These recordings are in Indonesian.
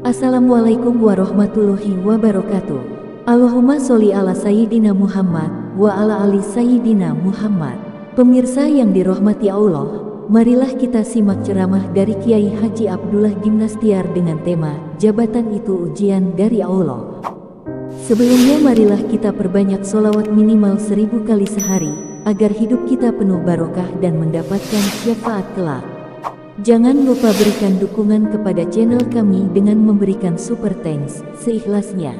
Assalamualaikum warahmatullahi wabarakatuh. Allahumma sholli ala Sayyidina Muhammad wa ala ali Sayyidina Muhammad. Pemirsa yang dirahmati Allah, marilah kita simak ceramah dari Kiai Haji Abdullah Gimnastiar dengan tema Jabatan Itu Ujian dari Allah. Sebelumnya marilah kita perbanyak sholawat minimal 1000 kali sehari, agar hidup kita penuh barokah dan mendapatkan syafaat kelak. Jangan lupa berikan dukungan kepada channel kami dengan memberikan super thanks seikhlasnya.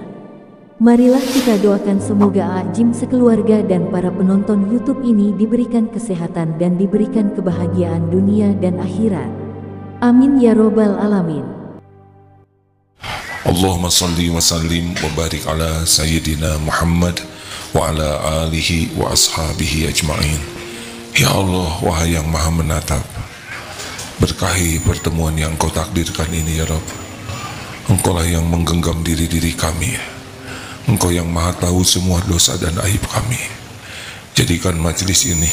Marilah kita doakan semoga Jim sekeluarga dan para penonton YouTube ini diberikan kesehatan dan diberikan kebahagiaan dunia dan akhirat. Amin ya robbal alamin. Allahumma salli wa sallim wa barik ala Sayyidina Muhammad wa ala alihi wa ashabihi ajma'in. Ya Allah, wahai yang maha menatap, berkahi pertemuan yang Engkau takdirkan ini ya Rabb. Engkaulah yang menggenggam diri-diri kami. Engkau yang maha tahu semua dosa dan aib kami. Jadikan majlis ini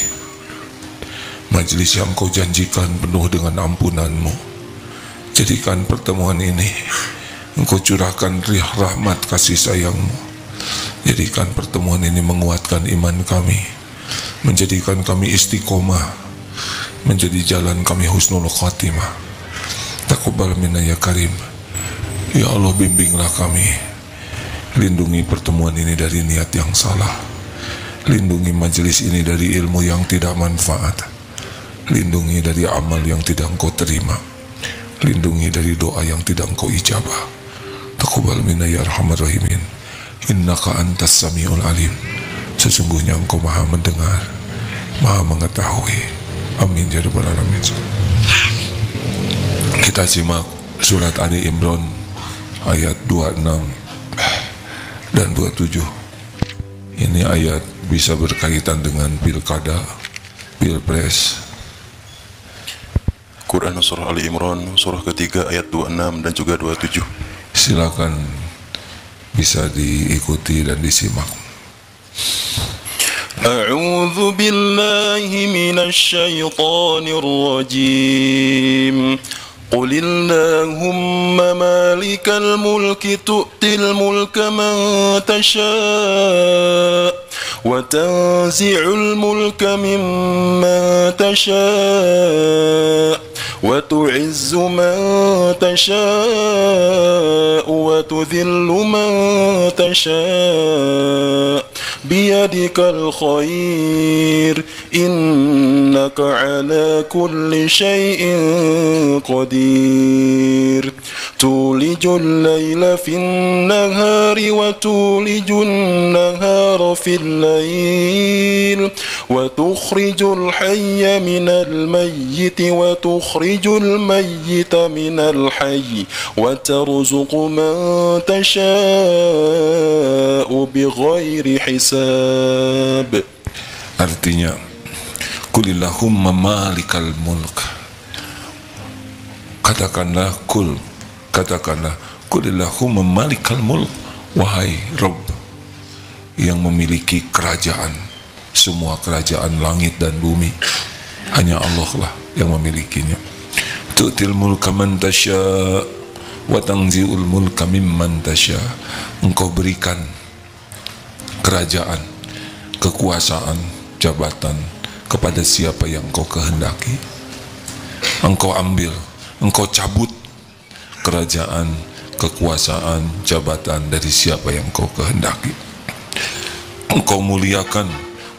majlis yang Engkau janjikan penuh dengan ampunan-Mu. Jadikan pertemuan ini Engkau curahkan riah rahmat kasih sayang-Mu. Jadikan pertemuan ini menguatkan iman kami, menjadikan kami istiqomah, menjadi jalan kami husnul khatimah. Taqabbal minna ya karim. Ya Allah, bimbinglah kami. Lindungi pertemuan ini dari niat yang salah. Lindungi majelis ini dari ilmu yang tidak manfaat. Lindungi dari amal yang tidak Engkau terima. Lindungi dari doa yang tidak Engkau ijabah. Taqabbal minna ya arhamar rahimin. Innaka antas samiul alim. Sesungguhnya Engkau maha mendengar, maha mengetahui. Amin ya rabbal alamin. Kita simak surat Ali Imran ayat 26 dan 27. Ini ayat bisa berkaitan dengan pilkada, pilpres. Quran surah Ali Imran surah ketiga ayat 26 dan juga 27. Silakan bisa diikuti dan disimak. A'udzu billahi minasy syaithanir rajim. Qul illahumma malikal mulki tu'til mulka man tasha' wa tanzi'ul mulka mimman tasha' wa tu'izzu man tasha' wa tudhillu man tasha' biyadikal khair innaka ala kulli syai'in qadir tulijul layla fin nahari wa tulijun nahara fil layl wa tukhrijul hayya minal mayyiti wa tukhrijul mayyita minal hayy wa tarzuqu man tasha'u bighairi hisab. Artinya, Qulillahumma malikal mulk. Katakanlah Qulillahumma malikal mulk. Wahai Rabb yang memiliki kerajaan, semua kerajaan langit dan bumi, hanya Allah lah yang memilikinya. Tu'til mulka man tasya' wa tanzi'ul mulka mimman tasya'. Engkau berikan kerajaan, kekuasaan, jabatan kepada siapa yang Engkau kehendaki. Engkau ambil, Engkau cabut kerajaan, kekuasaan, jabatan dari siapa yang Engkau kehendaki. Engkau muliakan,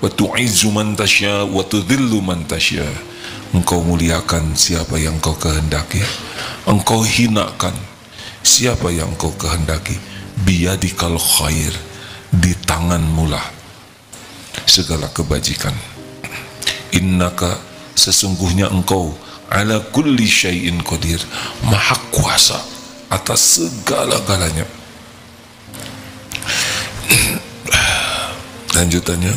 wa tu'izzu man tasya' wa tudhillu man tasya'. Engkau muliakan siapa yang Engkau kehendaki. Engkau hinakan siapa yang Engkau kehendaki. Biyadikal khair, di tanganmu lah segala kebajikan. Innaka, sesungguhnya Engkau ala kulli syai'in qadir, maha kuasa atas segala-galanya. Lanjutannya,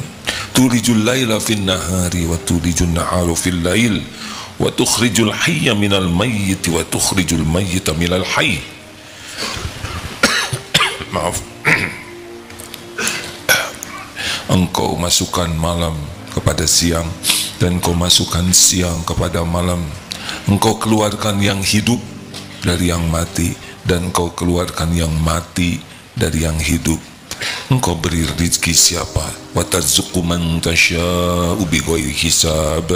tulijul laila fin nahari wa tulijul nahara fil lail wa tukhrijul hayya minal mayyit wa tukhrijul mayyita minal hayy. Maaf. Engkau masukkan malam kepada siang dan Engkau masukkan siang kepada malam. Engkau keluarkan yang hidup dari yang mati dan Engkau keluarkan yang mati dari yang hidup. Engkau beri rezeki siapa, wa tarzuqu man tasya'u bighairi hisab.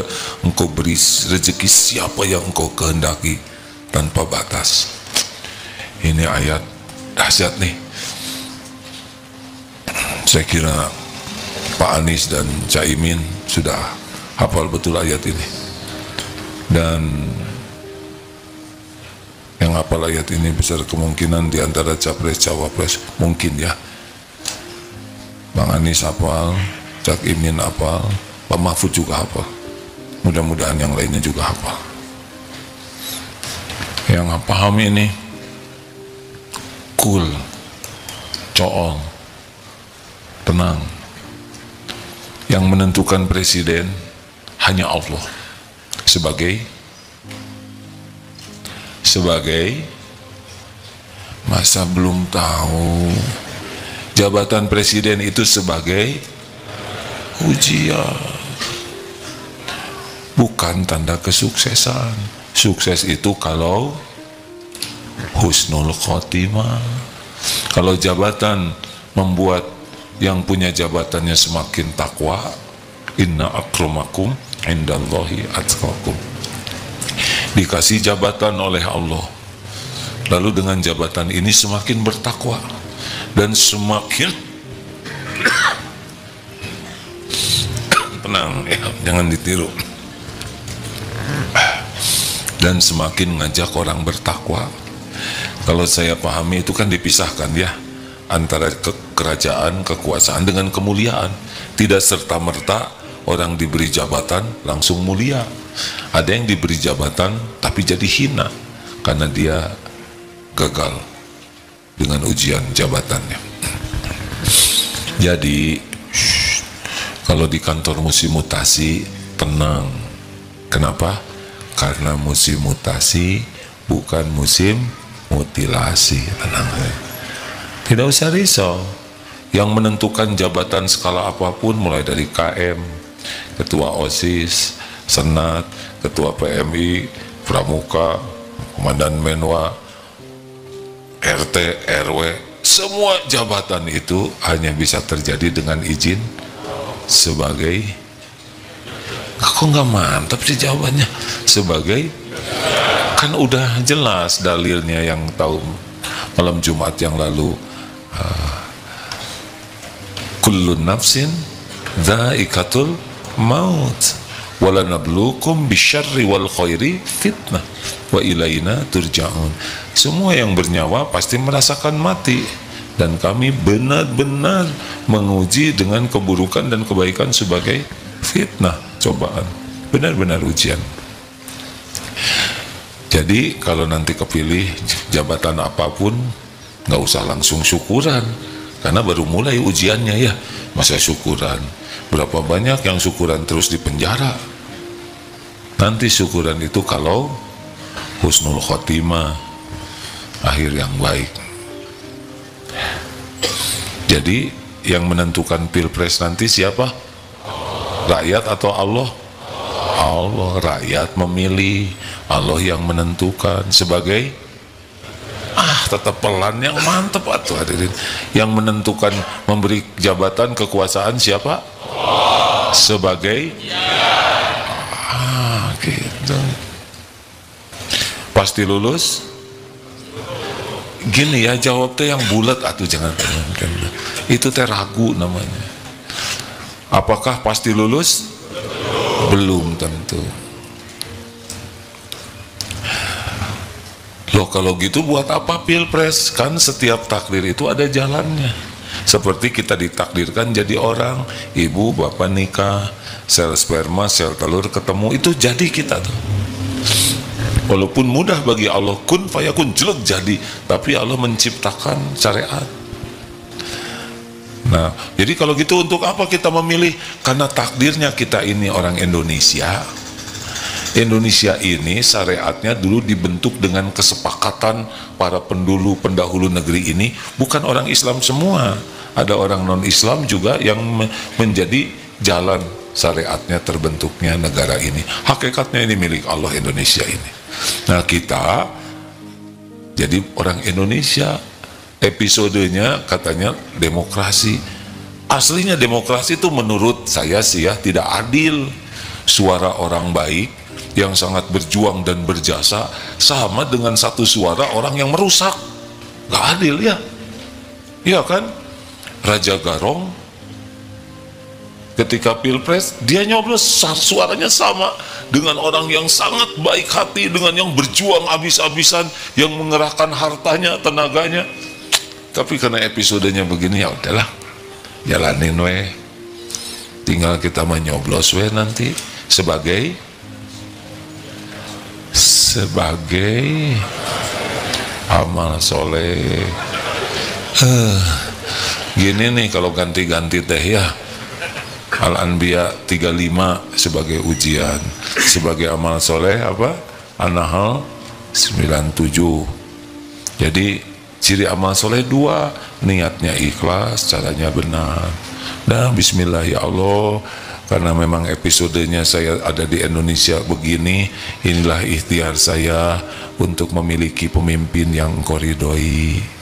Engkau beri rezeki siapa yang Engkau kehendaki tanpa batas. Ini ayat dahsyat nih. Saya kira Pak Anies dan Caimin sudah hafal betul ayat ini. Dan yang hafal ayat ini besar kemungkinan di antara capres-cawapres, mungkin ya. Bang Anies hafal, Cak Imin hafal, Pak Mahfud juga hafal. Mudah-mudahan yang lainnya juga hafal. Yang paham ini cool, cool, tenang. Yang menentukan presiden hanya Allah sebagai masa belum tahu. Jabatan presiden itu sebagai ujian, bukan tanda kesuksesan. Sukses itu kalau husnul khotimah. Kalau jabatan membuat yang punya jabatannya semakin takwa, inna akramakum indallahi atqakum. Dikasih jabatan oleh Allah, lalu dengan jabatan ini semakin bertakwa dan semakin tenang ya, jangan ditiru, dan semakin ngajak orang bertakwa. Kalau saya pahami itu kan dipisahkan ya, antara kerajaan, kekuasaan dengan kemuliaan. Tidak serta-merta orang diberi jabatan langsung mulia. Ada yang diberi jabatan tapi jadi hina karena dia gagal dengan ujian jabatannya. Jadi kalau di kantor musim mutasi tenang. Kenapa? Karena musim mutasi bukan musim mutilasi. Tenang. Tidak usah risau. Yang menentukan jabatan skala apapun, mulai dari KM, Ketua OSIS, Senat, Ketua PMI, Pramuka, Komandan Menwa, RT, RW, semua jabatan itu hanya bisa terjadi dengan izin sebagai, kok nggak mantap sih jawabannya? Sebagai, kan udah jelas dalilnya yang tahu malam Jumat yang lalu. Kullun nafsin dha'iqatul maut walanabluukum bisyarri wal khairi fitnah wa ilaina turja'un. Semua yang bernyawa pasti merasakan mati, dan kami benar-benar menguji dengan keburukan dan kebaikan sebagai fitnah, cobaan, benar-benar ujian. Jadi kalau nanti kepilih jabatan apapun, nggak usah langsung syukuran, karena baru mulai ujiannya ya. Masa syukuran? Berapa banyak yang syukuran terus di penjara. Nanti syukuran itu kalau husnul khotimah, akhir yang baik. Jadi yang menentukan pilpres nanti siapa? Rakyat atau Allah? Allah. Rakyat memilih, Allah yang menentukan. Sebagai tetap pelan yang mantep atuh hadirin. Yang menentukan memberi jabatan kekuasaan siapa? Sebagai gitu. Pasti lulus? Gini ya, jawab teh yang bulat atuh, jangan itu teh ragu namanya. Apakah pasti lulus? Belum tentu. Loh kalau gitu buat apa pilpres? Kan setiap takdir itu ada jalannya. Seperti kita ditakdirkan jadi orang, ibu bapak nikah, sel sperma sel telur ketemu, itu jadi kita tuh. Walaupun mudah bagi Allah, kun fayakun, jelek jadi, tapi Allah menciptakan syariat. Nah jadi kalau gitu untuk apa kita memilih? Karena takdirnya kita ini orang Indonesia. Indonesia ini syariatnya dulu dibentuk dengan kesepakatan para pendahulu negeri ini, bukan orang Islam semua. Ada orang non-Islam juga yang menjadi jalan syariatnya terbentuknya negara ini. Hakikatnya ini milik Allah Indonesia ini. Nah kita Jadi orang Indonesia episodenya katanya demokrasi. Aslinya demokrasi itu menurut saya sih ya tidak adil. Suara orang baik yang sangat berjuang dan berjasa sama dengan satu suara orang yang merusak. Gak adil ya. Iya kan? Raja Garong ketika pilpres dia nyoblos suaranya sama dengan orang yang sangat baik hati, dengan yang berjuang habis-habisan, yang mengerahkan hartanya, tenaganya. Tapi karena episodenya begini, ya udahlah, jalanin weh. Tinggal kita menyoblos weh nanti sebagai amal soleh. Gini nih kalau ganti-ganti teh ya, Al-Anbiya 35 sebagai ujian, sebagai amal soleh apa? An-Nahl 97. Jadi ciri amal soleh 2, niatnya ikhlas, caranya benar. Nah, bismillah ya Allah, karena memang episodenya saya ada di Indonesia begini, inilah ikhtiar saya untuk memiliki pemimpin yang Engkau ridhoi.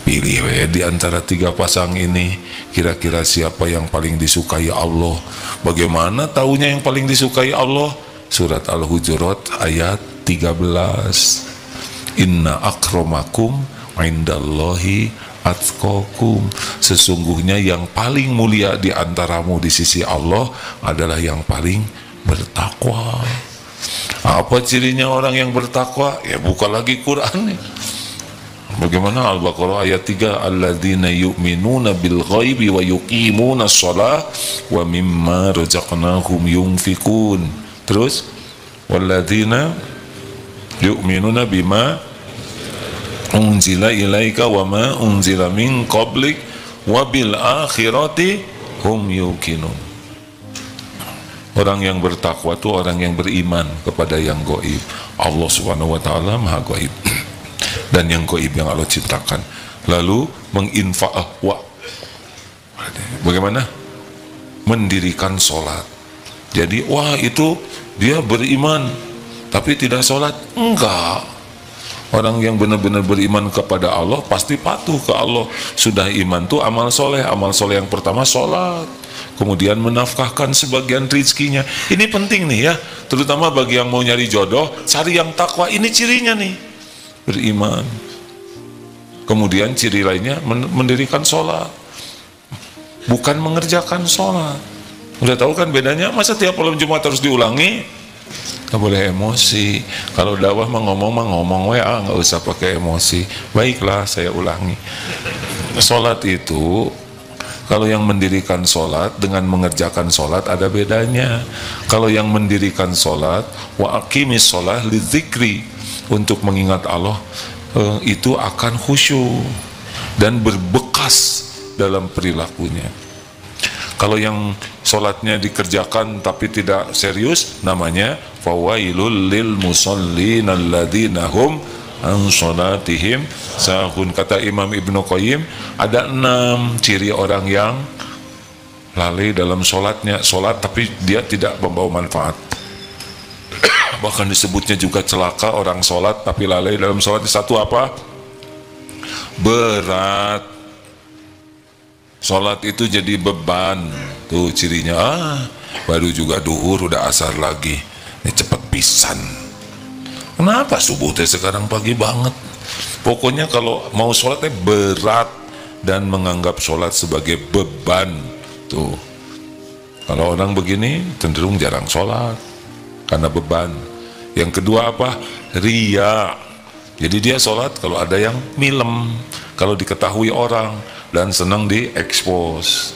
Pilih di antara 3 pasang ini, kira-kira siapa yang paling disukai Allah? Bagaimana taunya yang paling disukai Allah? Surat Al-Hujurat ayat 13. Inna akramakum indallahi atqakum. Sesungguhnya yang paling mulia di antaramu di sisi Allah adalah yang paling bertakwa. Apa cirinya orang yang bertakwa? Ya buka lagi Quran nih. Bagaimana Al-Baqarah ayat 3, alladzina yu'minuna bil ghaibi wa yuqimuna shalah wa mimma razaqnahum yunfikun. Terus walladzina yu'minuna bima unzila ilaika wa ma unzila min qablik wa bil akhirati hum yuqinun. Orang yang bertakwa itu orang yang beriman kepada yang gaib. Allah Subhanahu wa taala Maha Gaib. Dan yang gaib yang Allah ciptakan. Lalu bagaimana? Mendirikan sholat. Jadi wah itu dia beriman tapi tidak sholat. Enggak. Orang yang benar-benar beriman kepada Allah pasti patuh ke Allah. Sudah iman tuh amal soleh. Amal soleh yang pertama sholat, kemudian menafkahkan sebagian rizkinya. Ini penting nih ya, terutama bagi yang mau nyari jodoh, cari yang takwa. Ini cirinya nih, beriman. Kemudian ciri lainnya mendirikan sholat, bukan mengerjakan sholat. Udah tahu kan bedanya? Masa tiap malam Jumat harus diulangi? Gak boleh emosi. Kalau dakwah ngomong nggak usah pakai emosi. Baiklah, saya ulangi. Sholat itu, kalau yang mendirikan sholat dengan mengerjakan sholat ada bedanya. Kalau yang mendirikan sholat, wa aqimis sholat lidzikri, untuk mengingat Allah, itu akan khusyuk dan berbekas dalam perilakunya. Kalau yang sholatnya dikerjakan tapi tidak serius, namanya fawailul lil musallin alladzina hum an sholatihim sahun. Kata Imam Ibnu Qayyim, ada 6 ciri orang yang lalai dalam sholatnya. Sholat tapi dia tidak membawa manfaat. Bahkan disebutnya juga celaka orang sholat tapi lalai dalam sholat. Satu apa? Berat. Sholat itu jadi beban. Tuh cirinya, baru juga duhur udah asar lagi. Ini cepet pisan. Kenapa subuh teh sekarang pagi banget? Pokoknya kalau mau sholatnya berat dan menganggap sholat sebagai beban. Tuh, kalau orang begini cenderung jarang sholat karena beban. Yang kedua apa? Ria. Jadi dia sholat kalau ada yang milem, kalau diketahui orang, dan senang diekspos.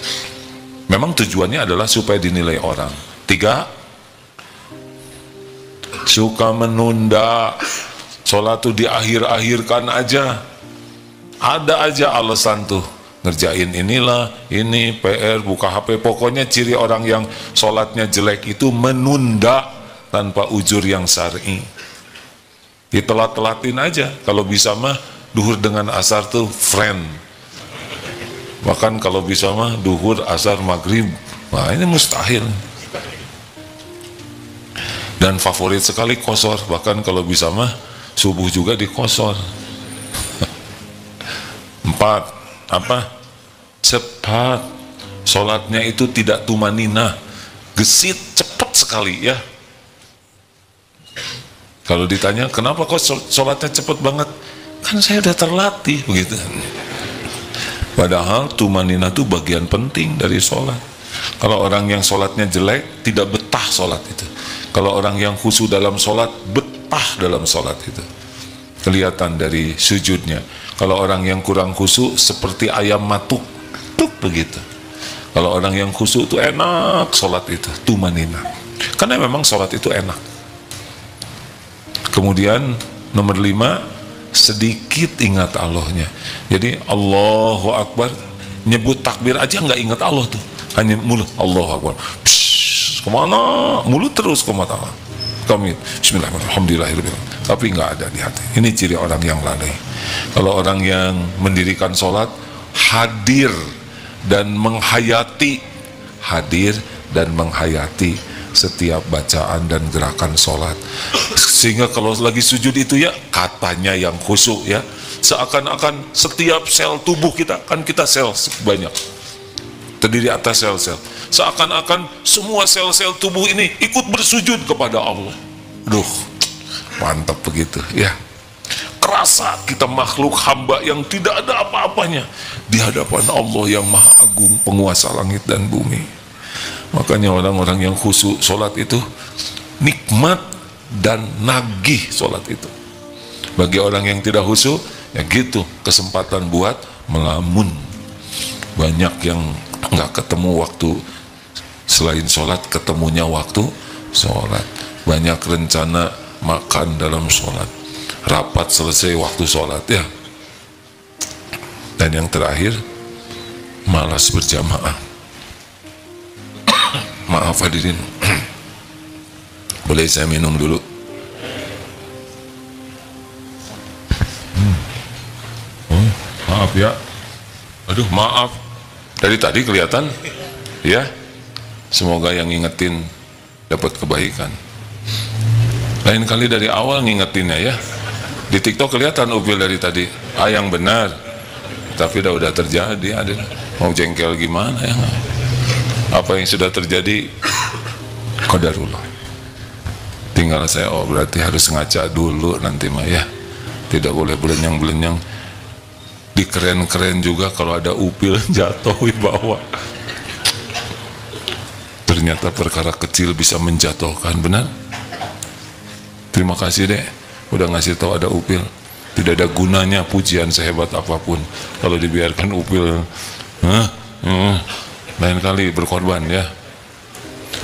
Memang tujuannya adalah supaya dinilai orang. 3, suka menunda. Sholat tuh diakhir-akhirkan aja. Ada aja alasan tuh, ngerjain inilah, ini PR, buka HP. Pokoknya ciri orang yang sholatnya jelek itu menunda tanpa ujur yang syar'i. Ditelat-telatin aja. Kalau bisa mah duhur dengan asar tuh friend. Bahkan kalau bisa mah duhur, asar, maghrib. Wah, ini mustahil. Dan favorit sekali kosor. Bahkan kalau bisa mah subuh juga dikosor. cepat. Apa? Cepat. Sholatnya itu tidak tumaninah, gesit, cepat sekali ya. Kalau ditanya kenapa kok sholatnya cepat banget, kan saya udah terlatih begitu. Padahal tumaninah itu bagian penting dari sholat. Kalau orang yang sholatnya jelek, tidak betah sholat itu. Kalau orang yang khusyuk dalam sholat, betah dalam sholat itu. Kelihatan dari sujudnya. Kalau orang yang kurang khusyuk, seperti ayam matuk, tuk begitu. Kalau orang yang khusyuk itu enak sholat itu, tumaninah. Karena memang sholat itu enak. Kemudian nomor 5, sedikit ingat Allahnya. Jadi Allahu Akbar, nyebut takbir aja nggak ingat Allah tuh, hanya mulut Allahu Akbar. Psh, kemana? Mulut terus kemana? Kami Bismillahirrahmanirrahim, tapi nggak ada di hati. Ini ciri orang yang lalai. Kalau orang yang mendirikan sholat, hadir dan menghayati, hadir dan menghayati setiap bacaan dan gerakan sholat, sehingga kalau lagi sujud itu ya katanya yang khusyuk ya, seakan-akan setiap sel tubuh kita, kan kita sel banyak terdiri atas sel-sel, seakan-akan semua sel-sel tubuh ini ikut bersujud kepada Allah. Duh, mantap begitu ya. Kerasa kita makhluk hamba yang tidak ada apa-apanya di hadapan Allah yang maha agung, penguasa langit dan bumi. Makanya orang-orang yang khusyuk sholat itu nikmat dan nagih sholat itu. Bagi orang yang tidak khusyuk, ya gitu, kesempatan buat melamun. Banyak yang nggak ketemu waktu selain sholat, ketemunya waktu sholat. Banyak rencana makan dalam sholat, rapat selesai waktu sholat ya. Dan yang terakhir, malas berjamaah. Maaf hadirin, boleh saya minum dulu? Maaf ya, aduh maaf, dari tadi kelihatan ya. Semoga yang ngingetin dapat kebaikan. Lain kali dari awal ngingetinnya ya. Di TikTok kelihatan upil dari tadi, yang benar, tapi udah terjadi. Ada mau jengkel gimana ya? Apa yang sudah terjadi qadarullah. Tinggal saya, oh berarti harus ngaca dulu nanti mah ya. Tidak boleh belenyang-belenyang. Di keren-keren juga kalau ada upil jatuh di bawah. Ternyata perkara kecil bisa menjatuhkan, benar? Terima kasih deh, udah ngasih tahu ada upil. Tidak ada gunanya pujian sehebat apapun kalau dibiarkan upil. Lain kali berkorban ya,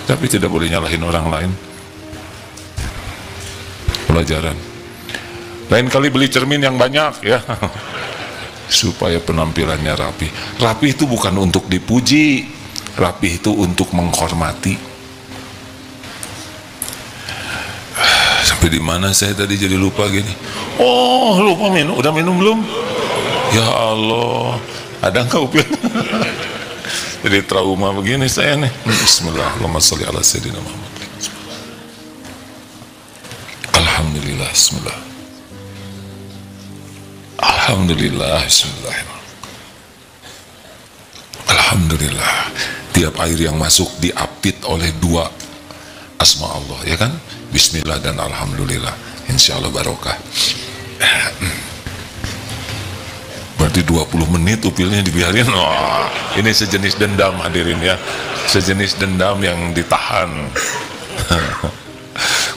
tapi tidak boleh nyalahin orang lain. Pelajaran. Lain kali beli cermin yang banyak ya, supaya penampilannya rapi. Rapi itu bukan untuk dipuji, rapi itu untuk menghormati. Sampai di mana saya tadi jadi lupa gini. Oh lupa minum, udah minum belum? Ya Allah, ada nggak upil? Jadi trauma begini saya nih. Bismillahirrahmanirrahim. Ala sayyidina Muhammad. Alhamdulillah. Bismillah. Alhamdulillah. Bismillah. Alhamdulillah. Tiap air yang masuk diapit oleh 2 asma Allah, ya kan? Bismillah dan Alhamdulillah. Insya Allah barokah. Berarti 20 menit upilnya dibiarin. Wah, ini sejenis dendam hadirin ya, sejenis dendam yang ditahan.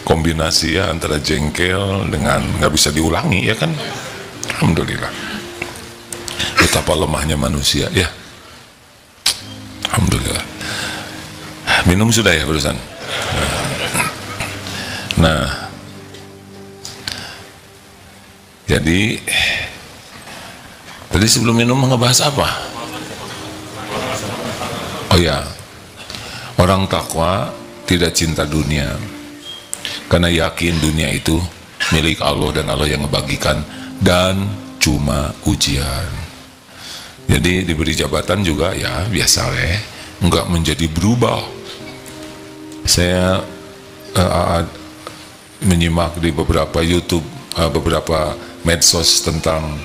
Kombinasi ya antara jengkel dengan nggak bisa diulangi ya kan. Alhamdulillah. Betapa lemahnya manusia ya. Alhamdulillah. Minum sudah ya barusan. Nah, jadi tadi sebelum minum ngebahas apa? Oh ya, orang takwa tidak cinta dunia karena yakin dunia itu milik Allah dan Allah yang ngebagikan dan cuma ujian. Jadi diberi jabatan juga ya biasa nggak menjadi berubah. Saya menyimak di beberapa YouTube, beberapa medsos tentang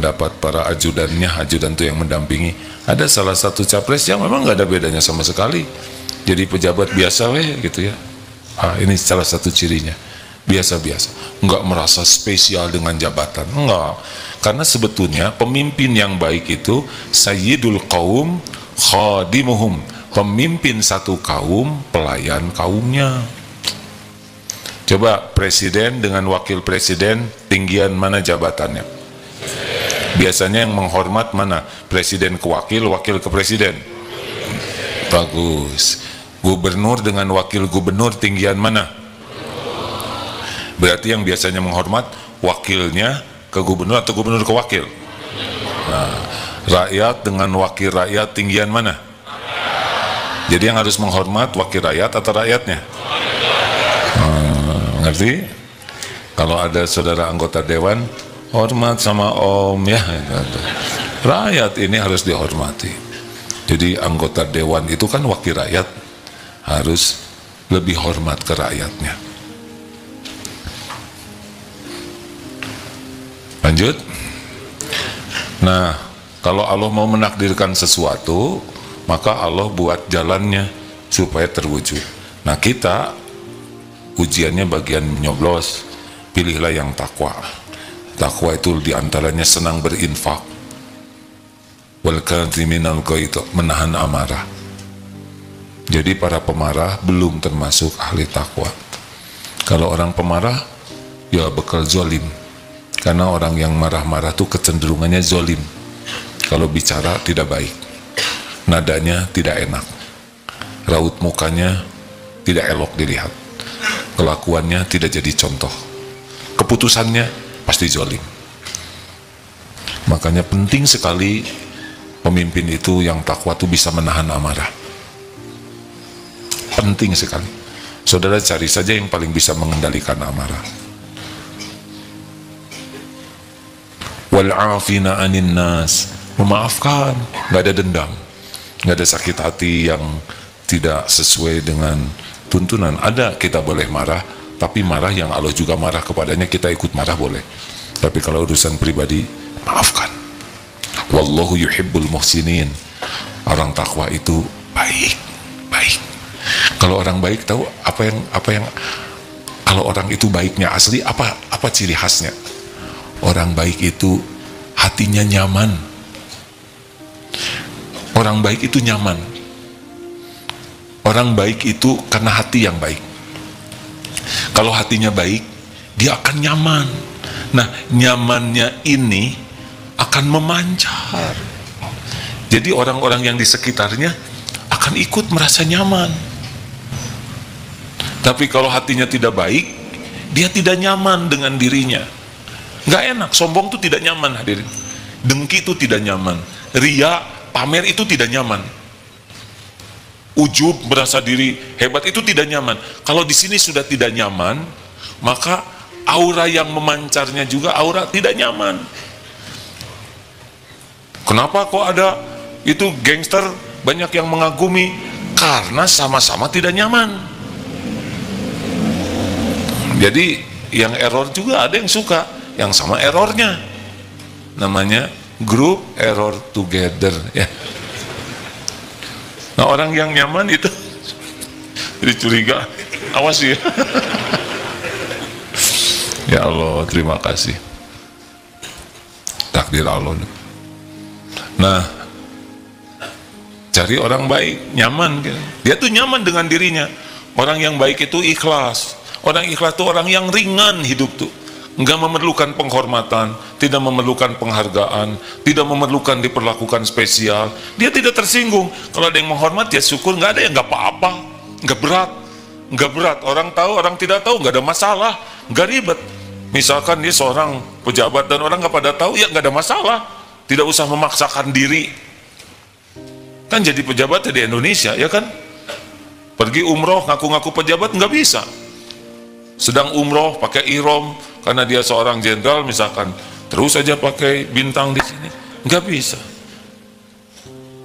pendapat para ajudannya, ajudan itu yang mendampingi. Ada salah satu capres yang memang nggak ada bedanya sama sekali, jadi pejabat biasa gitu ya. Ini salah satu cirinya, biasa-biasa, nggak merasa spesial dengan jabatan, enggak. Karena sebetulnya pemimpin yang baik itu sayyidul qaum khadimuhum, pemimpin satu kaum, pelayan kaumnya. Coba presiden dengan wakil presiden, tinggian mana jabatannya? Biasanya yang menghormat mana? Presiden ke wakil, wakil ke presiden. Bagus. Gubernur dengan wakil gubernur, tinggian mana? Berarti yang biasanya menghormat wakilnya ke gubernur atau gubernur ke wakil? Nah, rakyat dengan wakil rakyat, tinggian mana? Jadi yang harus menghormat wakil rakyat atau rakyatnya? Ngerti? Kalau ada saudara anggota dewan, hormat sama om ya. Rakyat ini harus dihormati. Jadi anggota dewan itu kan wakil rakyat, harus lebih hormat ke rakyatnya. Lanjut. Nah, kalau Allah mau menakdirkan sesuatu, maka Allah buat jalannya supaya terwujud. Nah, kita ujiannya bagian nyoblos, pilihlah yang takwa. Takwa itu diantaranya senang berinfak, wal kadhiminal ghaidh, menahan amarah. Jadi para pemarah belum termasuk ahli takwa. Kalau orang pemarah ya bakal zolim, karena orang yang marah-marah itu kecenderungannya zolim. Kalau bicara tidak baik, nadanya tidak enak, raut mukanya tidak elok dilihat, kelakuannya tidak jadi contoh, keputusannya pasti zolim. Makanya penting sekali pemimpin itu yang takwa itu bisa menahan amarah. Penting sekali. Saudara cari saja yang paling bisa mengendalikan amarah. Wal 'afina 'anin nas, memaafkan, nggak ada dendam, nggak ada sakit hati yang tidak sesuai dengan tuntunan. Ada, kita boleh marah, tapi marah yang Allah juga marah kepadanya, kita ikut marah boleh. Tapi kalau urusan pribadi, maafkan. Wallahu yuhibbul muhsinin. Orang takwa itu baik. Kalau orang baik tahu apa yang kalau orang itu baiknya asli apa ciri khasnya? Orang baik itu hatinya nyaman. Orang baik itu nyaman. Orang baik itu karena hati yang baik. Kalau hatinya baik, dia akan nyaman. Nah, nyamannya ini akan memancar. Jadi orang-orang yang di sekitarnya akan ikut merasa nyaman. Tapi kalau hatinya tidak baik, dia tidak nyaman dengan dirinya. Nggak enak, sombong itu tidak nyaman hadirin. Dengki itu tidak nyaman. Ria, pamer itu tidak nyaman. Ujub, merasa diri hebat itu tidak nyaman. Kalau di sini sudah tidak nyaman, maka aura yang memancarnya juga aura tidak nyaman. Kenapa kok ada itu gangster banyak yang mengagumi? Karena sama-sama tidak nyaman. Jadi yang error juga ada yang suka, yang sama errornya. Namanya group error together ya. Nah, orang yang nyaman itu jadi curiga, awas ya. Ya Allah, terima kasih. Takdir Allah. Nah, cari orang baik, nyaman. Dia tuh nyaman dengan dirinya. Orang yang baik itu ikhlas. Orang ikhlas itu orang yang ringan hidup tuh. Enggak memerlukan penghormatan, tidak memerlukan penghargaan, tidak memerlukan diperlakukan spesial. Dia tidak tersinggung. Kalau ada yang menghormat, ya syukur. Enggak ada yang enggak apa-apa. Enggak berat. Enggak berat. Orang tahu, orang tidak tahu, enggak ada masalah. Enggak ribet. Misalkan dia seorang pejabat dan orang enggak pada tahu, ya enggak ada masalah. Tidak usah memaksakan diri. Kan jadi pejabat di Indonesia, ya kan? Pergi umroh, ngaku-ngaku pejabat, enggak bisa. Sedang umroh pakai ihram karena dia seorang jenderal misalkan, terus saja pakai bintang di sini, nggak bisa.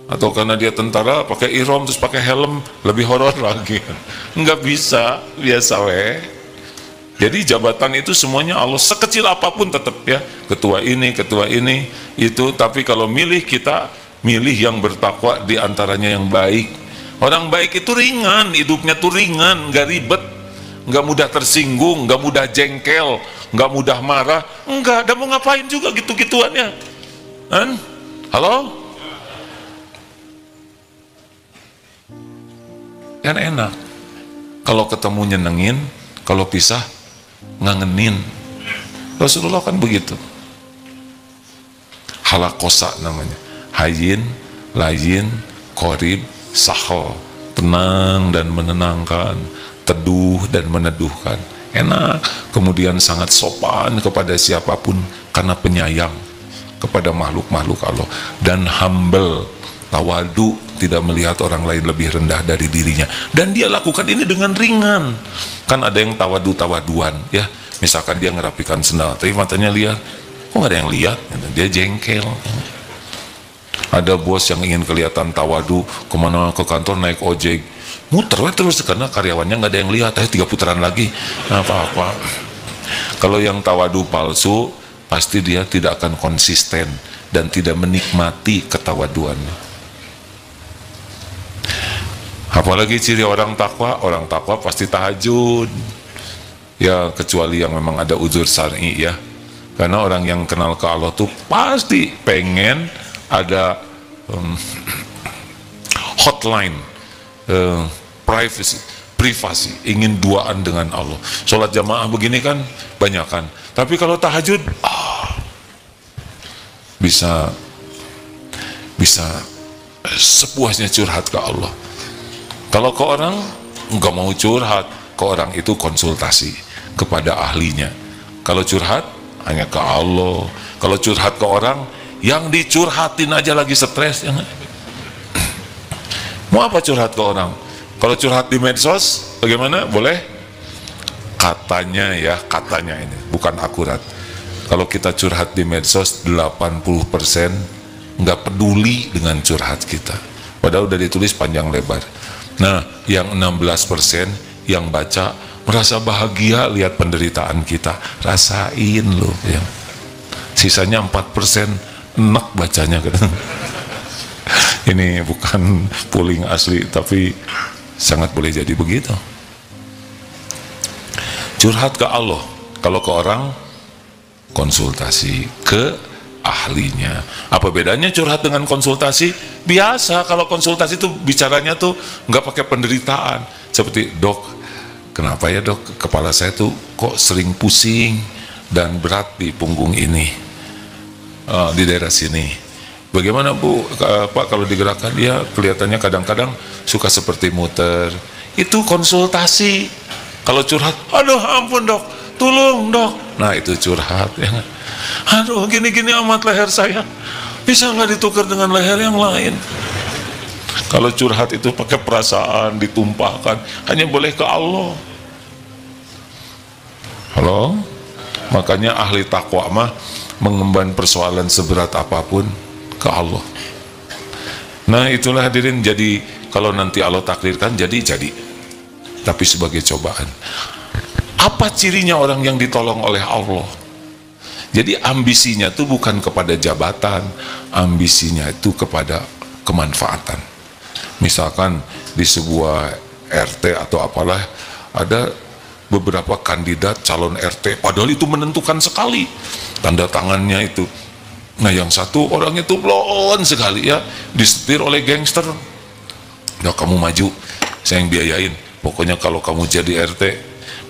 Atau karena dia tentara pakai ihram terus pakai helm, lebih horor lagi, nggak bisa, biasa weh. Jadi jabatan itu semuanya Allah, sekecil apapun tetap ya, ketua ini itu, tapi kalau milih, kita milih yang bertakwa, di antaranya yang baik. Orang baik itu ringan, hidupnya tuh ringan, nggak ribet, nggak mudah tersinggung, nggak mudah jengkel, nggak mudah marah, enggak, dan mau ngapain juga gitu-gituannya kan? Halo? Kan enak kalau ketemu nyenengin, kalau pisah ngangenin. Rasulullah kan begitu. Halakosa namanya, hayin, layin, korib, sahol, tenang dan menenangkan, teduh dan meneduhkan, enak. Kemudian sangat sopan kepada siapapun karena penyayang kepada makhluk-makhluk Allah, dan humble, tawadu, tidak melihat orang lain lebih rendah dari dirinya, dan dia lakukan ini dengan ringan. Kan ada yang tawadu-tawaduan ya, misalkan dia ngerapikan sendal tapi matanya lihat, kok nggak ada yang lihat, dia jengkel. Ada bos yang ingin kelihatan tawadu, kemana, ke kantor naik ojek, muter terus karena karyawannya nggak ada yang lihat, 3 putaran lagi, apa-apa. Kalau yang tawadu palsu, pasti dia tidak akan konsisten dan tidak menikmati ketawaduannya. Apalagi ciri orang takwa pasti tahajud ya, kecuali yang memang ada uzur syar'i ya, karena orang yang kenal ke Allah tuh pasti pengen ada hotline, privasi, ingin duaan dengan Allah. Sholat jamaah begini kan banyak kan, tapi kalau tahajud bisa sepuasnya curhat ke Allah. Kalau ke orang nggak mau curhat, ke orang itu konsultasi kepada ahlinya. Kalau curhat hanya ke Allah. Kalau curhat ke orang, yang dicurhatin aja lagi stres ya. Mau apa curhat ke orang? Kalau curhat di medsos bagaimana? Boleh? Katanya ya, katanya ini bukan akurat. Kalau kita curhat di medsos, 80% nggak peduli dengan curhat kita, padahal udah ditulis panjang lebar. Nah, yang 16% yang baca merasa bahagia lihat penderitaan kita, rasain loh ya. Sisanya 4% enak bacanya kan. Ini bukan polling asli, tapi sangat boleh jadi begitu. Curhat ke Allah, kalau ke orang konsultasi ke ahlinya. Apa bedanya curhat dengan konsultasi? Biasa kalau konsultasi itu bicaranya tuh nggak pakai penderitaan, seperti, dok, kenapa ya dok, kepala saya tuh kok sering pusing dan berat di punggung ini, di daerah sini. Bagaimana bu, Pak, kalau digerakkan? Ya kelihatannya kadang-kadang suka seperti muter. Itu konsultasi. Kalau curhat, aduh ampun dok, tolong dok, nah itu curhat ya. Aduh gini-gini amat leher saya, bisa nggak ditukar dengan leher yang lain? Kalau curhat itu pakai perasaan, ditumpahkan, hanya boleh ke Allah. Halo? Makanya ahli takwa mah mengemban persoalan seberat apapun ke Allah. Nah itulah hadirin, jadi kalau nanti Allah takdirkan jadi, tapi sebagai cobaan. Apa cirinya orang yang ditolong oleh Allah? Jadi ambisinya itu bukan kepada jabatan, ambisinya itu kepada kemanfaatan. Misalkan di sebuah RT atau apalah, ada beberapa kandidat calon RT, padahal itu menentukan sekali, tanda tangannya itu. Nah yang satu orang itu blon sekali ya, disetir oleh gangster. Ya kamu maju, saya yang biayain, pokoknya kalau kamu jadi RT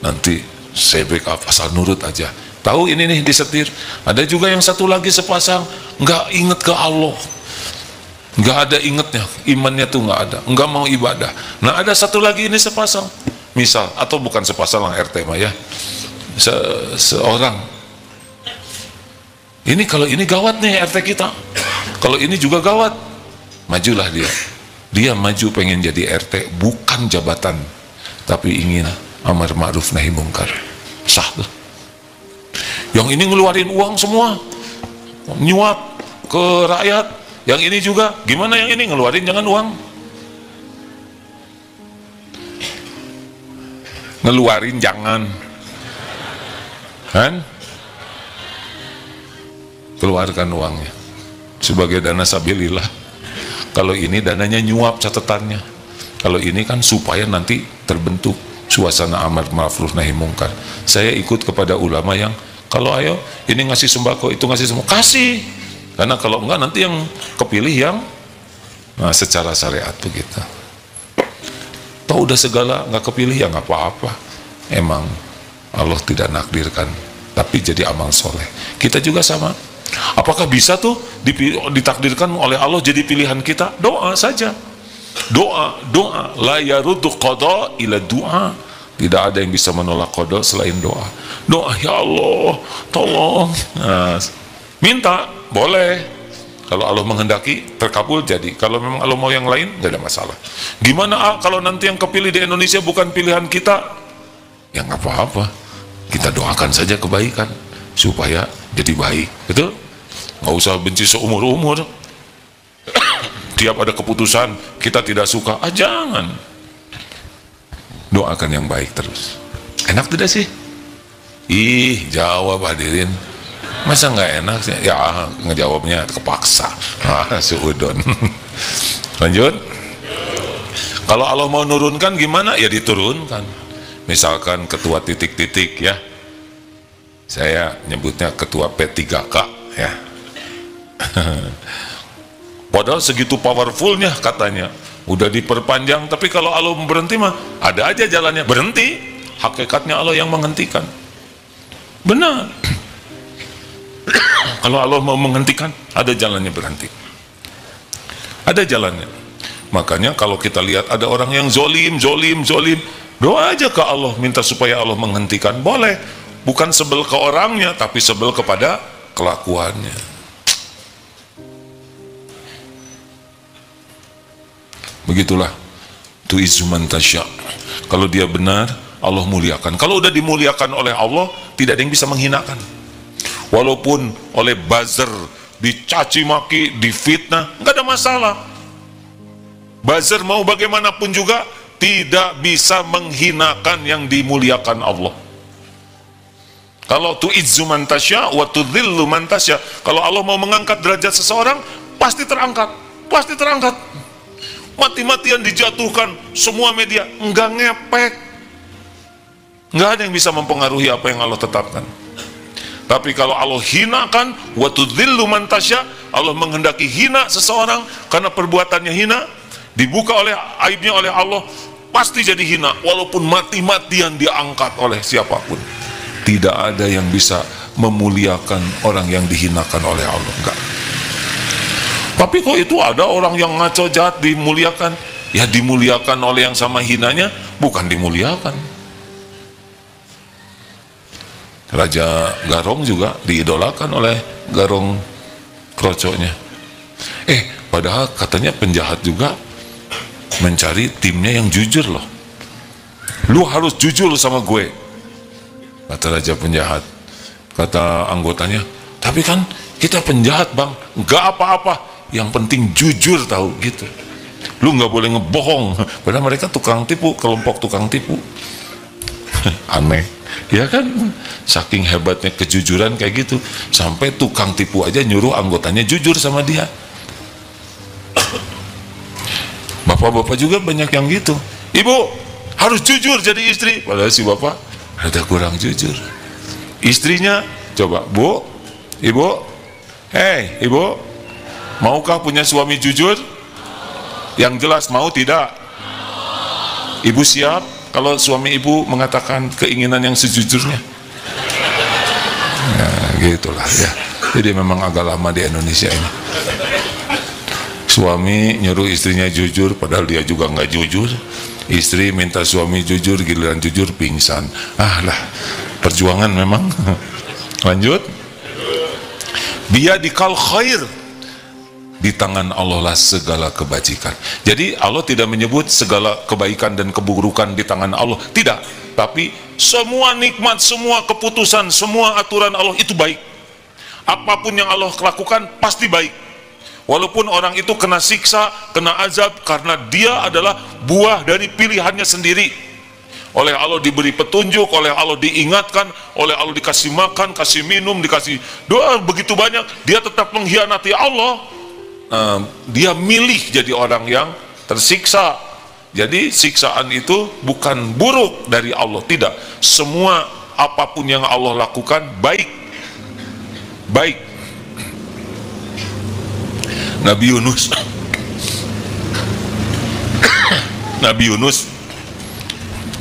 nanti saya backup, asal nurut aja. Tahu ini nih disetir. Ada juga yang satu lagi sepasang, nggak inget ke Allah, nggak ada ingetnya, imannya tuh nggak ada, nggak mau ibadah. Nah ada satu lagi ini sepasang, misal, atau bukan sepasang lah RT mah ya, seorang. Ini kalau ini gawat nih RT kita, kalau ini juga gawat, majulah dia. Dia maju pengen jadi RT, bukan jabatan, tapi ingin amar ma'ruf nahi mungkar. Sah tuh. Yang ini ngeluarin uang semua, nyuap ke rakyat. Yang ini juga, gimana yang ini ngeluarin jangan uang, ngeluarin jangan, kan? Keluarkan uangnya sebagai dana sabilillah. Kalau ini dananya nyuap catatannya, kalau ini kan supaya nanti terbentuk suasana amar ma'ruf nahi mungkar. Saya ikut kepada ulama yang kalau ayo ini ngasih sembako, itu ngasih sembako, kasih, karena kalau enggak nanti yang kepilih yang secara syariat begitu. Tahu udah segala nggak kepilih ya nggak apa-apa, emang Allah tidak nakdirkan, tapi jadi amal soleh. Kita juga sama. Apakah bisa tuh ditakdirkan oleh Allah jadi pilihan kita? Doa saja, doa la yaruddu qada ila doa. Tidak ada yang bisa menolak qada selain doa. Doa, ya Allah tolong, minta boleh, kalau Allah menghendaki terkabul jadi. Kalau memang Allah mau yang lain nggak ada masalah. Gimana kalau nanti yang kepilih di Indonesia bukan pilihan kita? Ya nggak apa-apa, kita doakan saja kebaikan supaya jadi baik, betul? Nggak usah benci seumur-umur. Tiap ada keputusan kita tidak suka, jangan. Doakan yang baik terus. Enak tidak sih? Ih, jawab hadirin. Masa nggak enak sih? Ya ngejawabnya kepaksa. Suudon. Lanjut. Kalau Allah mau nurunkan gimana? Ya diturunkan. Misalkan ketua titik-titik ya. Saya nyebutnya ketua P3K ya. Padahal segitu powerfulnya katanya, udah diperpanjang, tapi kalau Allah berhenti mah ada aja jalannya berhenti. Hakikatnya Allah yang menghentikan. Benar. Kalau Allah mau menghentikan, ada jalannya berhenti. Ada jalannya. Makanya kalau kita lihat ada orang yang zolim, doa aja ke Allah, minta supaya Allah menghentikan. Boleh. Bukan sebel ke orangnya, tapi sebel kepada kelakuannya. Begitulah. Tu'izzu man tasya. Kalau dia benar, Allah muliakan. Kalau udah dimuliakan oleh Allah, tidak ada yang bisa menghinakan. Walaupun oleh buzzer dicaci maki, difitnah, nggak ada masalah. Buzzer mau bagaimanapun juga tidak bisa menghinakan yang dimuliakan Allah. Kalau tu'izzu man tasya wa tudhillu man tasya, kalau Allah mau mengangkat derajat seseorang, pasti terangkat, pasti terangkat. Mati-matian dijatuhkan semua media, enggak ngepek, enggak ada yang bisa mempengaruhi apa yang Allah tetapkan. Tapi kalau Allah hinakan, wa tudhillu man tasya, Allah menghendaki hina seseorang karena perbuatannya hina, dibuka oleh aibnya oleh Allah, pasti jadi hina walaupun mati-matian diangkat oleh siapapun. Tidak ada yang bisa memuliakan orang yang dihinakan oleh Allah, enggak. Tapi kok itu ada orang yang ngaco jahat dimuliakan? Ya dimuliakan oleh yang sama hinanya, bukan dimuliakan. Raja Garong juga diidolakan oleh Garong krocoknya. Padahal katanya penjahat juga mencari timnya yang jujur loh. Lu harus jujur sama gue, kata raja penjahat. Kata anggotanya, tapi kan kita penjahat bang, nggak apa-apa, yang penting jujur tahu gitu. Lu nggak boleh ngebohong. Padahal mereka tukang tipu, kelompok tukang tipu. Aneh, ya kan? Saking hebatnya kejujuran kayak gitu, sampai tukang tipu aja nyuruh anggotanya jujur sama dia. Bapak-bapak juga banyak yang gitu. Ibu harus jujur jadi istri, padahal si bapak ada kurang jujur. Istrinya coba, bu, ibu, ibu, maukah punya suami jujur? Yang jelas mau tidak? Ibu siap kalau suami ibu mengatakan keinginan yang sejujurnya? Ya gitulah ya. Jadi memang agak lama di Indonesia ini. Suami nyuruh istrinya jujur padahal dia juga nggak jujur. Istri minta suami jujur, giliran jujur pingsan. Perjuangan memang. Lanjut. Biyadikal khair, di tangan Allah lah segala kebajikan. Jadi Allah tidak menyebut segala kebaikan dan keburukan di tangan Allah, tidak. Tapi semua nikmat, semua keputusan, semua aturan Allah itu baik. Apapun yang Allah lakukan pasti baik. Walaupun orang itu kena siksa, kena azab, karena dia adalah buah dari pilihannya sendiri. oleh Allah diberi petunjuk, oleh Allah diingatkan, oleh Allah dikasih makan, kasih minum, dikasih doa begitu banyak, dia tetap mengkhianati Allah. Dia milih jadi orang yang tersiksa. Jadi siksaan itu bukan buruk dari Allah, tidak. Semua apapun yang Allah lakukan baik. Nabi Yunus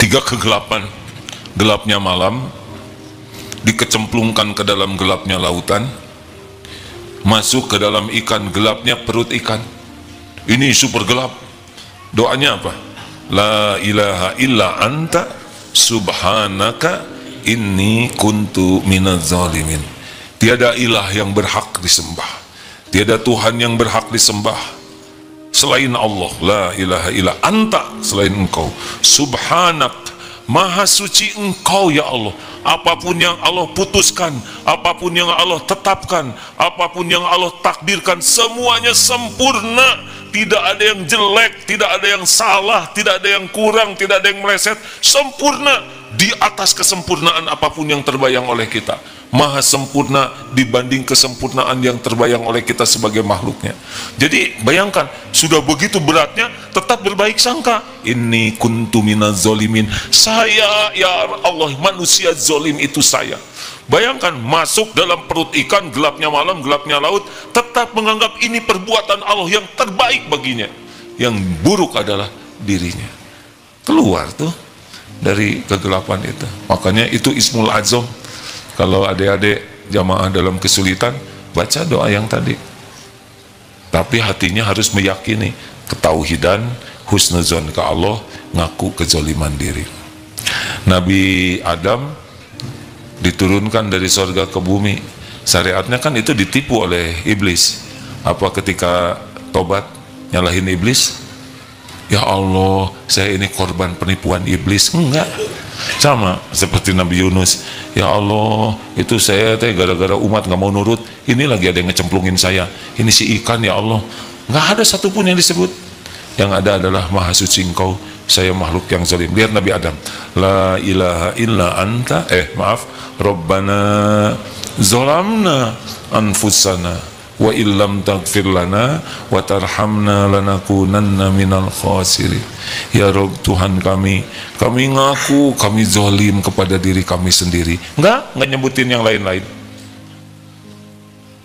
3 kegelapan, gelapnya malam, dikecemplungkan ke dalam gelapnya lautan, masuk ke dalam ikan, gelapnya perut ikan. Ini super gelap. Doanya apa? La ilaha illa anta subhanaka inni kuntu minaz zalimin. Tiada ilah yang berhak disembah, tiada Tuhan yang berhak disembah selain Allah. La ilaha illa anta, selain engkau. Subhanak, maha suci engkau ya Allah. Apapun yang Allah putuskan, apapun yang Allah tetapkan, apapun yang Allah takdirkan, semuanya sempurna. Tidak ada yang jelek, tidak ada yang salah, tidak ada yang kurang, tidak ada yang meleset. Sempurna di atas kesempurnaan apapun yang terbayang oleh kita. Maha sempurna dibanding kesempurnaan yang terbayang oleh kita sebagai makhluknya. Jadi bayangkan, sudah begitu beratnya tetap berbaik sangka. Inni kuntu minaz zalimin. Saya ya Allah, manusia zalim itu saya. Bayangkan, masuk dalam perut ikan, gelapnya malam, gelapnya laut, tetap menganggap ini perbuatan Allah yang terbaik baginya. Yang buruk adalah dirinya. Keluar tuh dari kegelapan itu. Makanya itu Ismul Azam. Kalau adik-adik jamaah dalam kesulitan, baca doa yang tadi. Tapi hatinya harus meyakini ketauhidan, husnuzon ke Allah, ngaku kezaliman diri. Nabi Adam diturunkan dari sorga ke bumi. Syariatnya kan itu ditipu oleh iblis. Apa ketika tobat nyalahin iblis? Ya Allah, saya ini korban penipuan iblis. Enggak. Sama seperti Nabi Yunus. Ya Allah, itu saya gara-gara umat nggak mau nurut. Ini lagi ada yang ngecemplungin saya. Ini si ikan ya Allah. Nggak ada satupun yang disebut. Yang ada adalah maha suci engkau, saya makhluk yang zalim. Lihat Nabi Adam. La ilaha illa anta, Rabbana zolamna anfusana wa illam taghfir lana wa tarhamna lanakunanna minal khasirin. Ya Rabb, Tuhan kami ngaku kami zalim kepada diri kami sendiri. Enggak nyebutin yang lain-lain.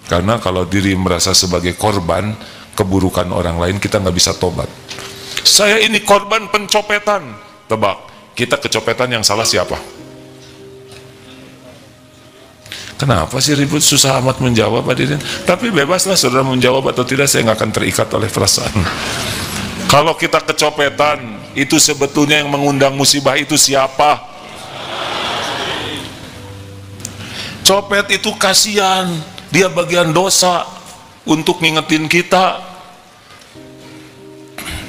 Karena kalau diri merasa sebagai korban keburukan orang lain, kita nggak bisa tobat. Saya ini korban pencopetan. Tebak, kita kecopetan, yang salah siapa? Kenapa sih ribut, susah amat menjawab hadirin? Tapi bebaslah saudara menjawab atau tidak, saya nggak akan terikat oleh perasaan. Kalau kita kecopetan, itu sebetulnya yang mengundang musibah itu siapa? Copet itu kasihan, dia bagian dosa untuk ngingetin kita.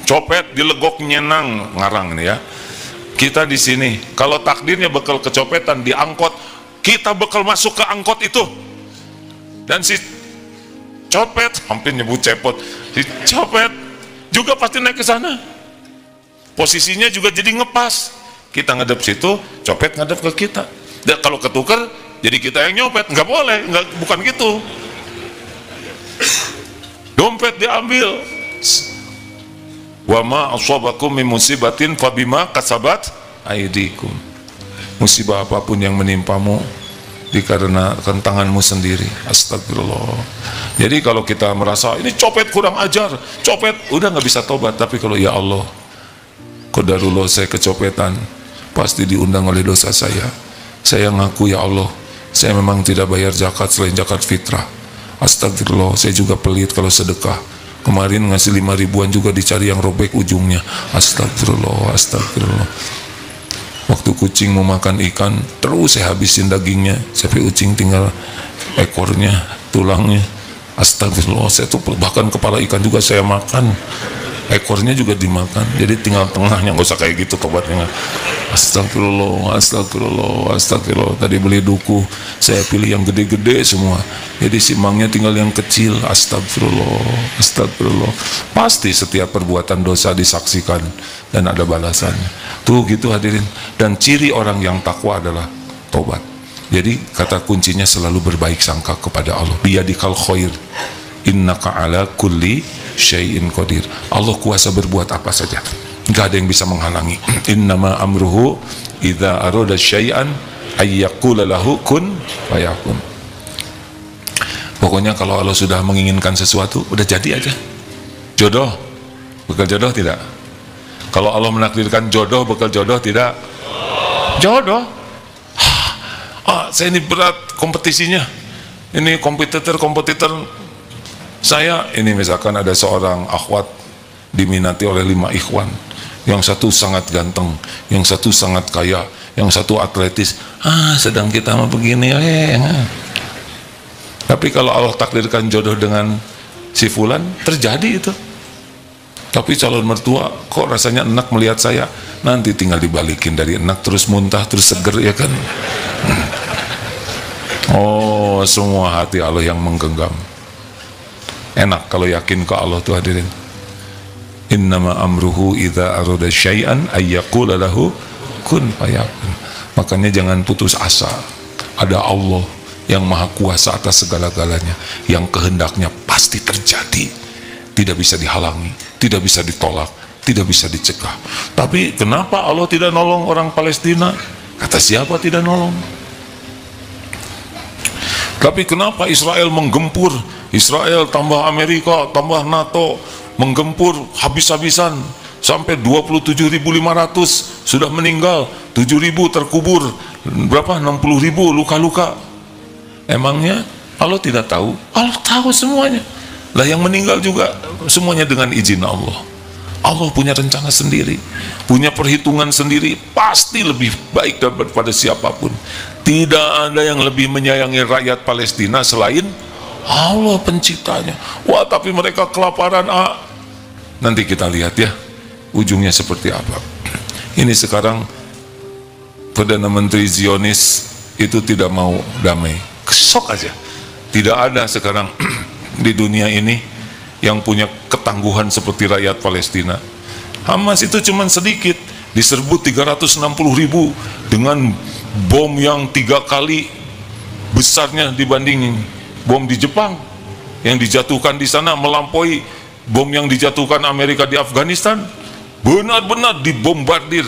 Copet dilegok nyenang, ngarang nih ya. Kita di sini, kalau takdirnya bakal kecopetan di angkot, kita bakal masuk ke angkot itu. Dan si copet, hampir nyebut cepot, si copet juga pasti naik ke sana. Posisinya juga jadi ngepas. Kita ngadep situ, copet ngadep ke kita. Dan kalau ketukar, jadi kita yang nyopet. Nggak boleh, bukan gitu. Dompet diambil. Wa ma asabakum min musibatin fabima kasabat aydikum. Musibah apapun yang menimpamu dikarenakan tanganmu sendiri. Astagfirullah. Jadi kalau kita merasa ini copet kurang ajar, copet udah nggak bisa tobat. Tapi kalau ya Allah, qadarullah saya kecopetan, pasti diundang oleh dosa saya. Saya ngaku ya Allah, saya memang tidak bayar zakat selain zakat fitrah. Astagfirullah, saya juga pelit kalau sedekah. Kemarin ngasih 5 ribuan juga dicari yang robek ujungnya. Astagfirullah, astagfirullah. Waktu kucing mau makan ikan, terus saya habisin dagingnya, sampai kucing tinggal ekornya, tulangnya. Astagfirullah, saya tuh bahkan kepala ikan juga saya makan. ekornya juga dimakan. Jadi tinggal tengahnya, nggak usah kayak gitu tobatnya. Astagfirullah, astagfirullah, astagfirullah. Tadi beli duku, saya pilih yang gede-gede semua. Jadi simangnya tinggal yang kecil. Astagfirullah, astagfirullah. Pasti setiap perbuatan dosa disaksikan dan ada balasannya. Tuh gitu hadirin. Dan ciri orang yang takwa adalah tobat. Jadi kata kuncinya selalu berbaik sangka kepada Allah. Biyadikal khair, innaka ala kulli syai'in qadir. Allah kuasa berbuat apa saja, nggak ada yang bisa menghalangi. Innama amruhu idza arada syai'an ayyaqula lahu kun fayakun. Pokoknya kalau Allah sudah menginginkan sesuatu, udah jadi aja. Jodoh, bekal jodoh tidak? Kalau Allah menakdirkan jodoh, bekal jodoh tidak? Jodoh. Saya ini berat kompetisinya. Ini kompetitor saya ini, misalkan ada seorang akhwat diminati oleh 5 ikhwan, yang satu sangat ganteng, yang satu sangat kaya, yang satu atletis. Sedang kita mau begini. Tapi kalau Allah takdirkan jodoh dengan si fulan, terjadi itu. Tapi calon mertua kok rasanya enak melihat saya, nanti tinggal dibalikin dari enak terus muntah terus seger, ya kan? Oh, semua hati Allah yang menggenggam. Enak kalau yakin ke Allah tuh hadirin. Innama amruhu idza arada syai'an ayyaqula lahu kun fayakun. Makanya jangan putus asa. Ada Allah yang maha kuasa atas segala-galanya, yang kehendaknya pasti terjadi, tidak bisa dihalangi, tidak bisa ditolak, tidak bisa dicegah. Tapi kenapa Allah tidak nolong orang Palestina? Kata siapa tidak nolong? Tapi kenapa Israel menggempur? Israel tambah Amerika, tambah NATO, menggempur habis-habisan sampai 27.500 sudah meninggal, 7.000 terkubur, berapa? 60.000 luka-luka. Emangnya Allah tidak tahu? Allah tahu semuanya. Lah yang meninggal juga semuanya dengan izin Allah. Allah punya rencana sendiri, punya perhitungan sendiri, pasti lebih baik daripada siapapun. Tidak ada yang lebih menyayangi rakyat Palestina selain Allah penciptanya. Wah, tapi mereka kelaparan. Nanti kita lihat ya ujungnya seperti apa. Ini sekarang Perdana Menteri Zionis itu tidak mau damai, kesok aja. Tidak ada sekarang di dunia ini yang punya ketangguhan seperti rakyat Palestina. Hamas itu cuma sedikit, diserbu 360.000 dengan bom yang 3 kali besarnya dibanding bom di Jepang yang dijatuhkan di sana, melampaui bom yang dijatuhkan Amerika di Afghanistan. Benar-benar dibombardir.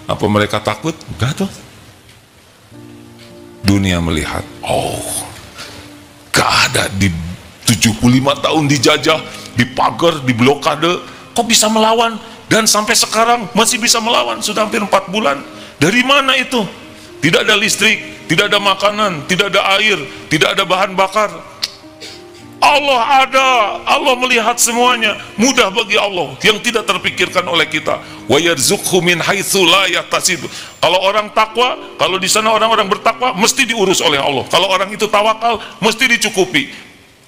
Apa mereka takut? Enggak tuh. Dunia melihat, oh, gak ada, di 75 tahun dijajah, dipagar, diblokade, kok bisa melawan? Dan sampai sekarang masih bisa melawan, sudah hampir 4 bulan. Dari mana itu? Tidak ada listrik, tidak ada makanan, tidak ada air, tidak ada bahan bakar. Allah ada, Allah melihat semuanya. Mudah bagi Allah yang tidak terpikirkan oleh kita. Wa yarzuqhu min haitsu la yahtasib. Kalau orang takwa, kalau di sana orang-orang bertakwa mesti diurus oleh Allah. Kalau orang itu tawakal mesti dicukupi.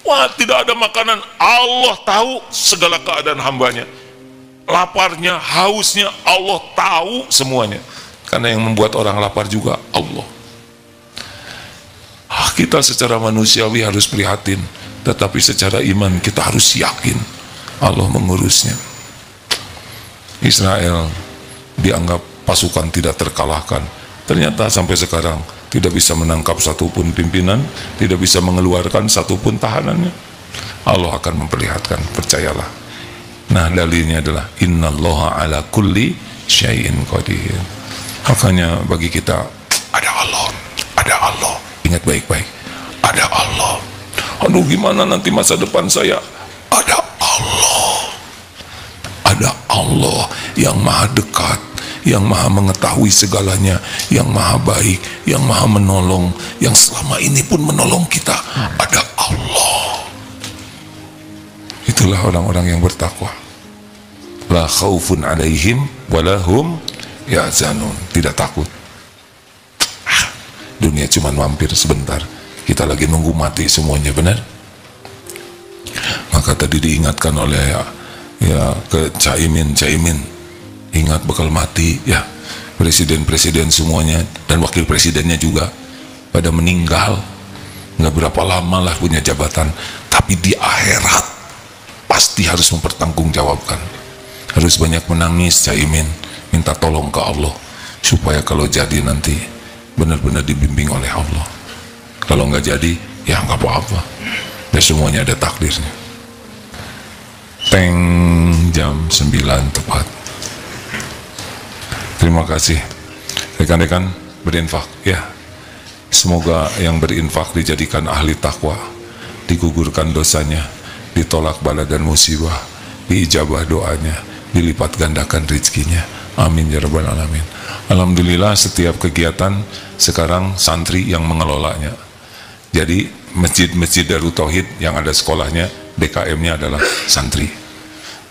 Wah, tidak ada makanan, Allah tahu segala keadaan hambanya. Laparnya, hausnya, Allah tahu semuanya. Karena yang membuat orang lapar juga Allah. Kita secara manusiawi harus prihatin, tetapi secara iman kita harus yakin Allah mengurusnya. Israel dianggap pasukan tidak terkalahkan, ternyata sampai sekarang tidak bisa menangkap satupun pimpinan, tidak bisa mengeluarkan satupun tahanannya. Allah akan memperlihatkan, percayalah. Nah, dalilnya adalah innallaha ala kulli syai'in qadir. Makanya bagi kita ada Allah, ada Allah. Ingat baik-baik, ada Allah. Aduh, gimana nanti masa depan saya? Ada Allah. Ada Allah yang maha dekat, yang maha mengetahui segalanya, yang maha baik, yang maha menolong, yang selama ini pun menolong kita. Ada Allah. Itulah orang-orang yang bertakwa. La khaufun alaihim walahum yahzanun. Tidak takut. Dunia cuma mampir sebentar. Kita lagi nunggu mati semuanya, benar? Maka tadi diingatkan oleh ya ke Caimin, ingat bakal mati ya. Presiden-presiden semuanya dan wakil presidennya juga pada meninggal, nggak berapa lama lah punya jabatan, tapi di akhirat pasti harus mempertanggungjawabkan. Harus banyak menangis Caimin, minta tolong ke Allah supaya kalau jadi nanti benar-benar dibimbing oleh Allah. Kalau nggak jadi ya nggak apa-apa, ya semuanya ada takdirnya. Teng, jam 9 tepat. Terima kasih rekan-rekan berinfak ya. Semoga yang berinfak dijadikan ahli takwa, digugurkan dosanya, ditolak bala dan musibah, diijabah doanya, dilipat gandakan rezekinya. Amin ya rabbal alamin. Alhamdulillah setiap kegiatan sekarang santri yang mengelolanya. Jadi masjid-masjid Darut Tauhid yang ada sekolahnya, DKM-nya adalah santri.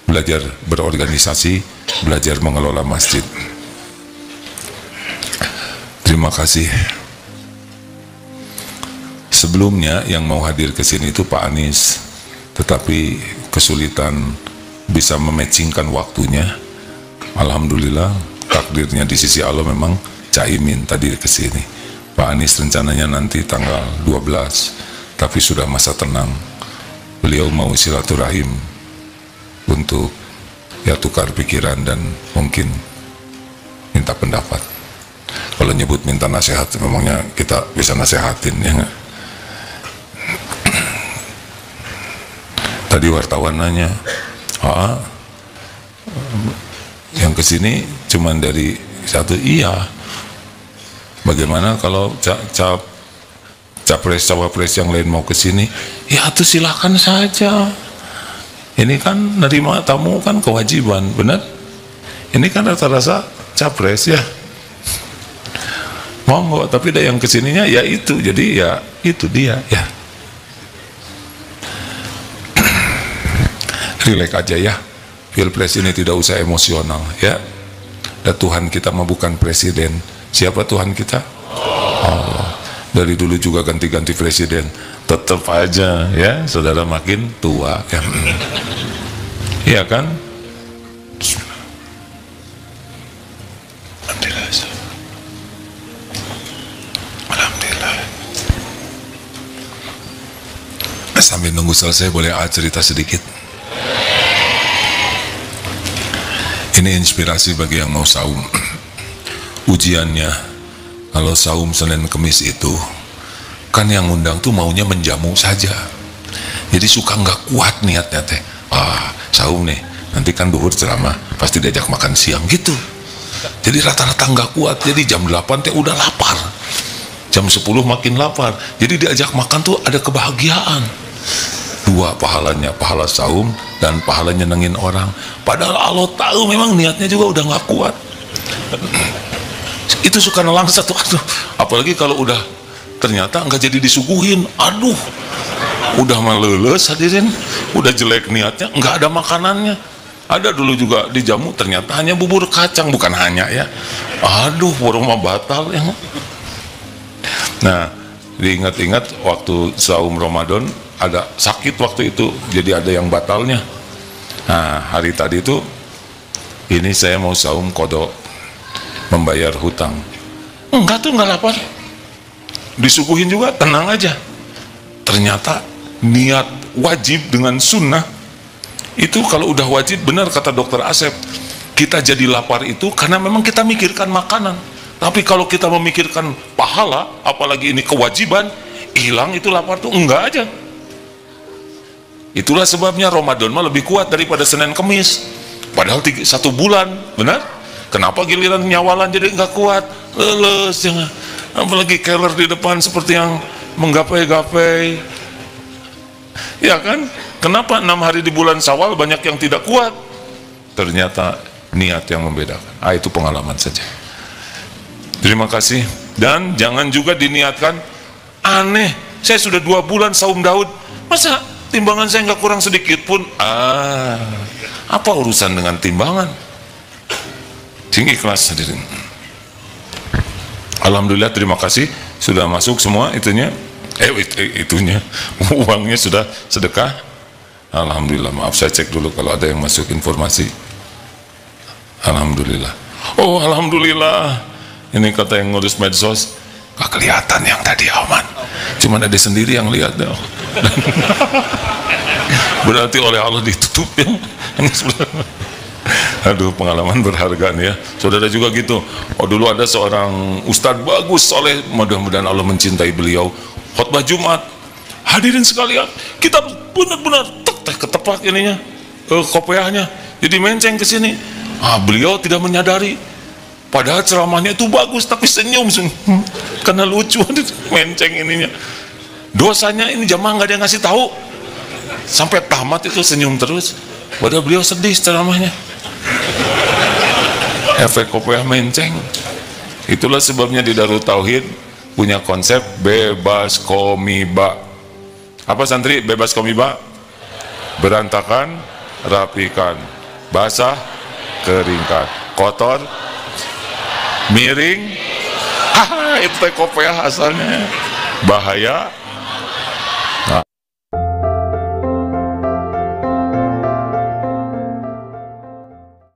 Belajar berorganisasi, belajar mengelola masjid. Terima kasih. Sebelumnya yang mau hadir ke sini itu Pak Anies, tetapi kesulitan bisa mematchingkan waktunya. Alhamdulillah takdirnya di sisi Allah memang Caimin tadi ke sini. Pak Anies rencananya nanti tanggal 12, tapi sudah masa tenang. Beliau mau silaturahim untuk ya tukar pikiran dan mungkin minta pendapat. Kalau nyebut minta nasihat, memangnya kita bisa nasihatin ya nggak? Tadi wartawan nanya, yang kesini cuman dari satu, iya. Bagaimana kalau capres cawapres yang lain mau kesini? Ya itu silakan saja. Ini kan nerima tamu kan kewajiban, benar? Ini kan rasa-rasa capres ya. Monggo, tapi ada yang kesininya ya itu, jadi ya itu dia ya. Relax aja ya. Pilpres ini tidak usah emosional ya. Dan Tuhan kita mah bukan presiden. Siapa Tuhan kita? Allah. Dari dulu juga ganti-ganti presiden, tetap aja ya saudara makin tua ya. Iya kan? Alhamdulillah. Sambil nunggu selesai boleh cerita sedikit. Ini inspirasi bagi yang mau saum. Ujiannya kalau saum Senin Kemis itu kan yang ngundang tuh maunya menjamu saja, jadi suka nggak kuat niatnya teh. Saum nih nanti kan duhur ceramah pasti diajak makan siang gitu, jadi rata-rata nggak kuat. Jadi jam 8 teh udah lapar, jam 10 makin lapar, jadi diajak makan tuh ada kebahagiaan. Dua pahalanya, pahala saum dan pahala nyenengin orang. Padahal Allah tahu memang niatnya juga udah nggak kuat. Itu suka nelang satu, aduh. Apalagi kalau udah ternyata nggak jadi disuguhin, aduh, udah maleles hadirin, udah jelek niatnya, nggak ada makanannya. Ada dulu juga dijamu ternyata hanya bubur kacang, bukan hanya ya, aduh, rumah batal ya. Nah, diingat-ingat waktu saum Ramadan ada sakit waktu itu, jadi ada yang batalnya. Nah, hari tadi itu ini saya mau saum kodok, membayar hutang. Enggak tuh, enggak lapar, disuguhin juga, tenang aja. Ternyata niat wajib dengan sunnah itu kalau udah wajib, benar kata dokter Asep, kita jadi lapar itu karena memang kita mikirkan makanan. Tapi kalau kita memikirkan pahala, apalagi ini kewajiban, hilang itu lapar tuh enggak aja. Itulah sebabnya Ramadan mah lebih kuat daripada Senin Kemis. Padahal 1 bulan, benar? Kenapa giliran nyawalan jadi nggak kuat, leles, jangan. Apalagi keller di depan seperti yang menggapai-gapai, ya kan? Kenapa 6 hari di bulan Syawal banyak yang tidak kuat? Ternyata niat yang membedakan. Itu pengalaman saja. Terima kasih. Dan jangan juga diniatkan aneh. Saya sudah 2 bulan saum Daud, masa timbangan saya nggak kurang sedikit pun? Apa urusan dengan timbangan? Tinggi kelas hadirin. Alhamdulillah, terima kasih sudah masuk semua itunya, itunya uangnya sudah sedekah. Alhamdulillah, maaf saya cek dulu kalau ada yang masuk informasi. Alhamdulillah. Oh alhamdulillah. Ini kata yang ngurus medsos, gak kelihatan yang tadi aman. Cuman ada sendiri yang lihat deh. Berarti oleh Allah ditutup yang sebelah. Aduh, pengalaman berharga nih ya. Saudara juga gitu. Oh dulu ada seorang ustadz bagus soleh, mudah-mudahan Allah mencintai beliau. Khotbah Jumat, hadirin sekalian, kita benar-benar ketepak ininya, kopiahnya, jadi menceng ke sini. Beliau tidak menyadari, padahal ceramahnya itu bagus, tapi senyum karena lucu, menceng ininya. Dosanya ini jamaah nggak ada yang ngasih tahu, sampai tamat itu senyum terus, padahal beliau sedih ceramahnya. Efek kopiah menceng. Itulah sebabnya di Darut Tauhid punya konsep bebas komiba. Apa santri? Bebas komiba? Berantakan, rapikan, basah, keringkan, kotor, miring. Itu kopiah asalnya. Bahaya,